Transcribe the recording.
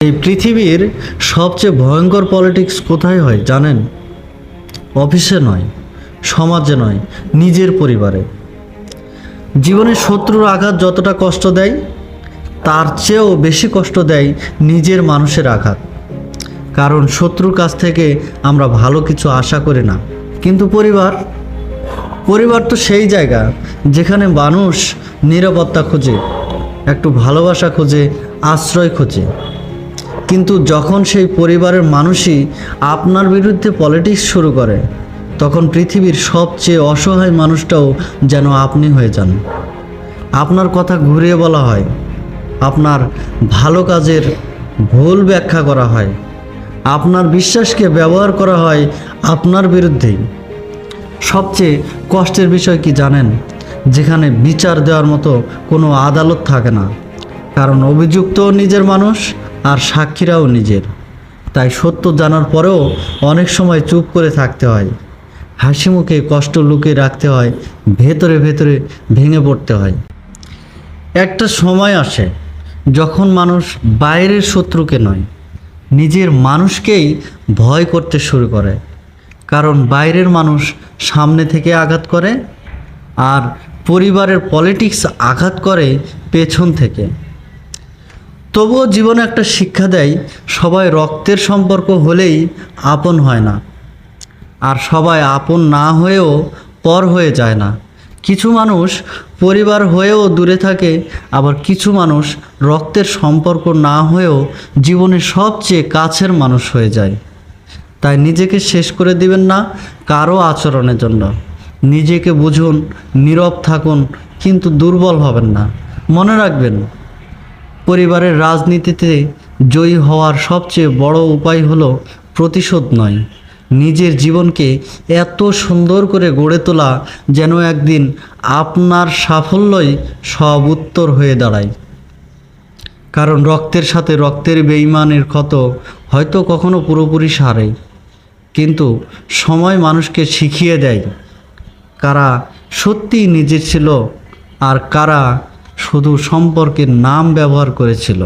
এই পৃথিবীর সবচেয়ে ভয়ঙ্কর পলিটিক্স কোথায় হয় জানেন? অফিসে নয়, সমাজে নয়, নিজের পরিবারে। জীবনে শত্রুর আঘাত যতটা কষ্ট দেয়, তার চেয়েও বেশি কষ্ট দেয় নিজের মানুষের আঘাত। কারণ শত্রুর কাছ থেকে আমরা ভালো কিছু আশা করি না, কিন্তু পরিবার তো সেই জায়গা যেখানে মানুষ নিরাপত্তা খোঁজে, একটু ভালোবাসা খোঁজে, আশ্রয় খোঁজে। কিন্তু যখন সেই পরিবারের মানুষই আপনার বিরুদ্ধে পলিটিক্স শুরু করে, তখন পৃথিবীর সবচেয়ে অসহায় মানুষটাও যেন আপনি হয়ে যান। আপনার কথা ঘুরিয়ে বলা হয়, আপনার ভালো কাজের ভুল ব্যাখ্যা করা হয়, আপনার বিশ্বাসকে ব্যবহার করা হয় আপনার বিরুদ্ধেই। সবচেয়ে কষ্টের বিষয় কি জানেন? যেখানে বিচার দেওয়ার মতো কোনো আদালত থাকে না, কারণ অভিযুক্তও নিজের মানুষ আর সাক্ষীরাও নিজের। তাই সত্য জানার পরেও অনেক সময় চুপ করে থাকতে হয়, হাসি মুখে কষ্ট লুকিয়ে রাখতে হয়, ভেতরে ভেতরে ভেঙে পড়তে হয়। একটা সময় আসে যখন মানুষ বাইরের শত্রুকে নয়, নিজের মানুষকেই ভয় করতে শুরু করে। কারণ বাইরের মানুষ সামনে থেকে আঘাত করে, আর পরিবারের পলিটিক্স আঘাত করে পেছন থেকে। তবুও জীবনে একটা শিক্ষা দেয়, সবাই রক্তের সম্পর্ক হলেই আপন হয় না, আর সবাই আপন না হয়েও পর হয়ে যায় না। কিছু মানুষ পরিবার হয়েও দূরে থাকে, আবার কিছু মানুষ রক্তের সম্পর্ক না হয়েও জীবনের সবচেয়ে কাছের মানুষ হয়ে যায়। তাই নিজেকে শেষ করে দিবেন না কারো আচরণের জন্য। নিজেকে বুঝুন, নীরব থাকুন, কিন্তু দুর্বল হবেন না। মনে রাখবেন, পরিবারের রাজনীতিতে জয়ী হওয়ার সবচেয়ে বড় উপায় হলো প্রতিশোধ নয়, নিজের জীবনকে এত সুন্দর করে গড়ে তোলা যেন একদিন আপনার সাফল্যই সব উত্তর হয়ে দাঁড়ায়। কারণ রক্তের সাথে রক্তের বেঈমানের ক্ষত হয়তো কখনো পুরোপুরি সারে, কিন্তু সময় মানুষকে শিখিয়ে দেয় কারা সত্যিই নিজের ছিল আর কারা শুধু সম্পর্কের নাম ব্যবহার করেছিল।